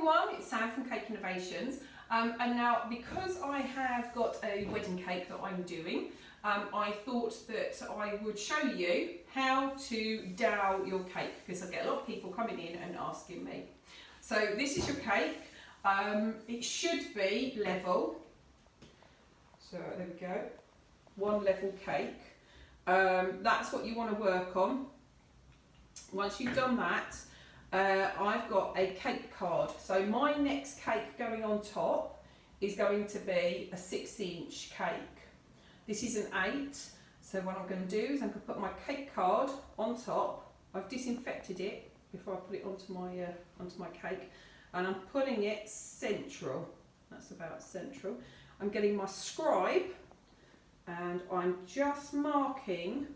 everyone, it's Sam from Cake Innovations, and now because I have got a wedding cake that I'm doing, I thought that I would show you how to dowel your cake, because I get a lot of people coming in and asking me. So this is your cake. It should be level, so there we go, one level cake. That's what you want to work on. Once you've done that, I've got a cake card. So my next cake going on top is going to be a 6-inch cake. This is an 8. So what I'm going to do is I'm going to put my cake card on top. I've disinfected it before I put it onto my cake, and I'm putting it central. That's about central. I'm getting my scribe and I'm just marking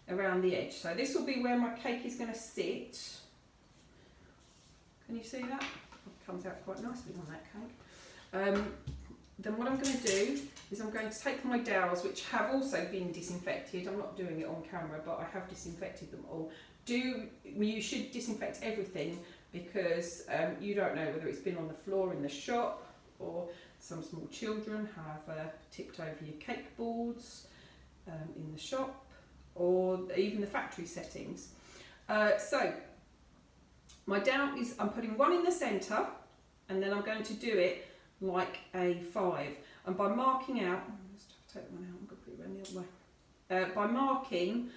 around the edge. So this will be where my cake is going to sit. Can you see that? It comes out quite nicely on that cake. Then what I'm going to do is I'm going to take my dowels, which have also been disinfected. I'm not doing it on camera, but I have disinfected them all. You should disinfect everything, because you don't know whether it's been on the floor in the shop, or some small children have tipped over your cake boards in the shop, or even the factory settings. So my dowel is, I'm putting one in the centre, and then I'm going to do it like a 5. And by marking out, let's take one out, I'm going to put it around the other way. By marking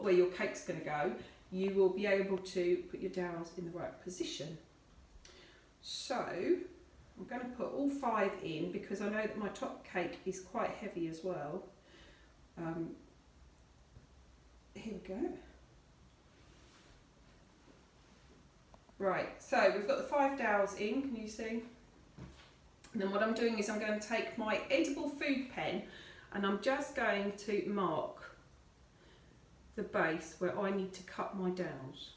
where your cake's going to go, you will be able to put your dowels in the right position. So I'm going to put all 5 in, because I know that my top cake is quite heavy as well. Here we go. Right, so we've got the 5 dowels in, can you see? And then what I'm doing is I'm going to take my edible food pen, and I'm just going to mark the base where I need to cut my dowels.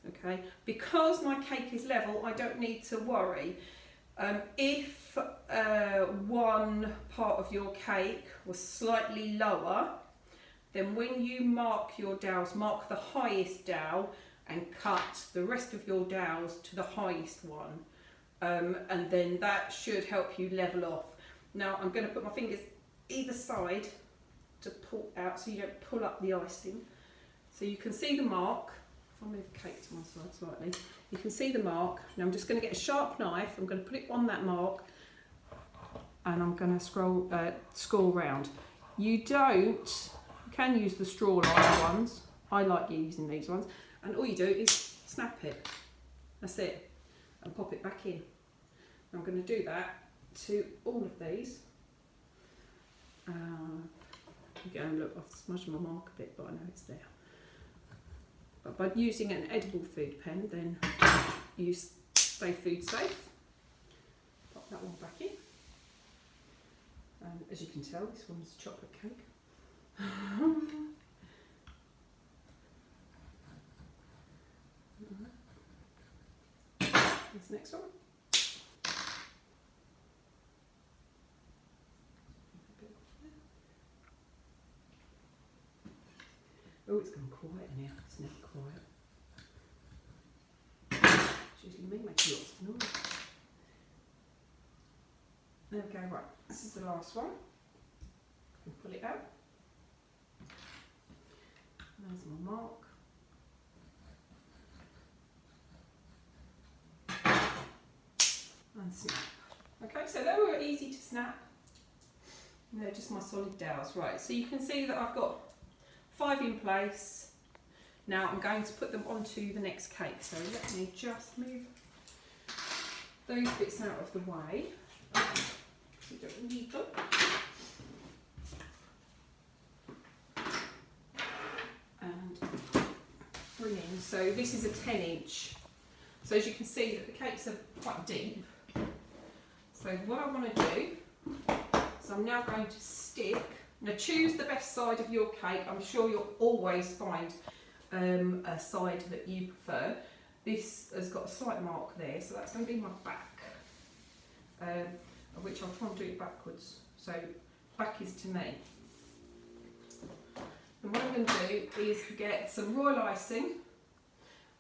Okay, because my cake is level, I don't need to worry. If one part of your cake was slightly lower, then when you mark your dowels, mark the highest dowel and cut the rest of your dowels to the highest one. And then that should help you level off. Now I'm going to put my fingers either side to pull out, so you don't pull up the icing. So you can see the mark. If I move the cake to one side slightly, you can see the mark. Now I'm just going to get a sharp knife, I'm going to put it on that mark, and I'm going to score round. You can use the straw line ones. I like using these ones. And all you do is snap it. That's it. And pop it back in. I'm going to do that to all of these. Again, look, I've smudged my mark a bit, but I know it's there. But by using an edible food pen, then you stay food safe. Pop that one back in. And as you can tell, this one's chocolate cake. This next one. Oh, it's gone quiet now. It's never quiet. It's usually me making lots of noise. There we go, right. This is the last one. Pull it out. There's my mark. And snap. Okay, so they were easy to snap. And they're just my solid dowels. Right, so you can see that I've got 5 in place. Now I'm going to put them onto the next cake. So let me just move those bits out of the way. You don't need them. And bring in. So this is a 10-inch. So as you can see, the cakes are quite deep. So what I want to do is I'm now going to stick. Now choose the best side of your cake. I'm sure you'll always find a side that you prefer. This has got a slight mark there, so that's going to be my back, which I'll try and do it backwards. So back is to me. And what I'm going to do is get some royal icing,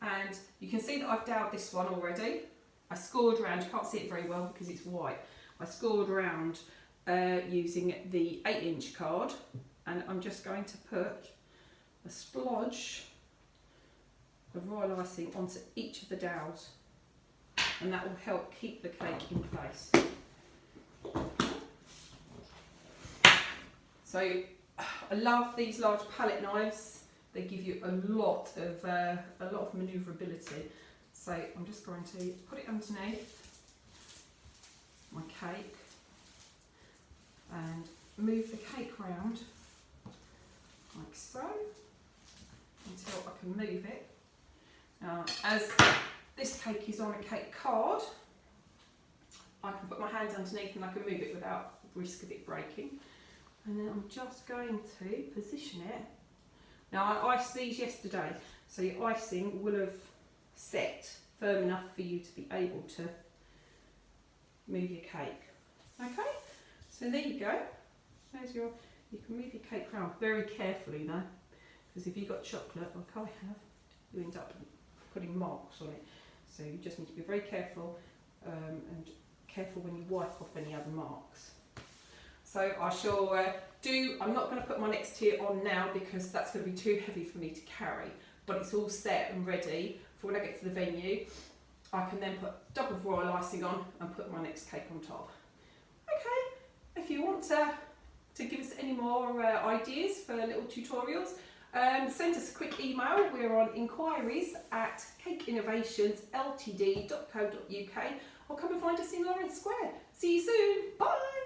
And you can see that I've dowed this one already. I scored round, you can't see it very well because it's white. I scored round using the 8-inch card, and I'm just going to put a splodge of royal icing onto each of the dowels, and that will help keep the cake in place. So I love these large palette knives. They give you a lot of manoeuvrability. So I'm just going to put it underneath my cake and move the cake round like so until I can move it. Now, as this cake is on a cake card, I can put my hands underneath and I can move it without risk of it breaking. And then I'm just going to position it. Now I iced these yesterday, so your icing will have set firm enough for you to be able to move your cake. Okay, so there you go. There's your, you can move your cake around very carefully though, because if you've got chocolate like I have, you end up putting marks on it. So you just need to be very careful and careful when you wipe off any other marks. So I shall I'm not going to put my next tier on now because that's going to be too heavy for me to carry, but it's all set and ready for when I get to the venue. I can then put double royal icing on and put my next cake on top. Okay, if you want to give us any more ideas for little tutorials, send us a quick email. We're on inquiries@cakeinnovationsltd.co.uk, or come and find us in Lawrence Square. See you soon, bye!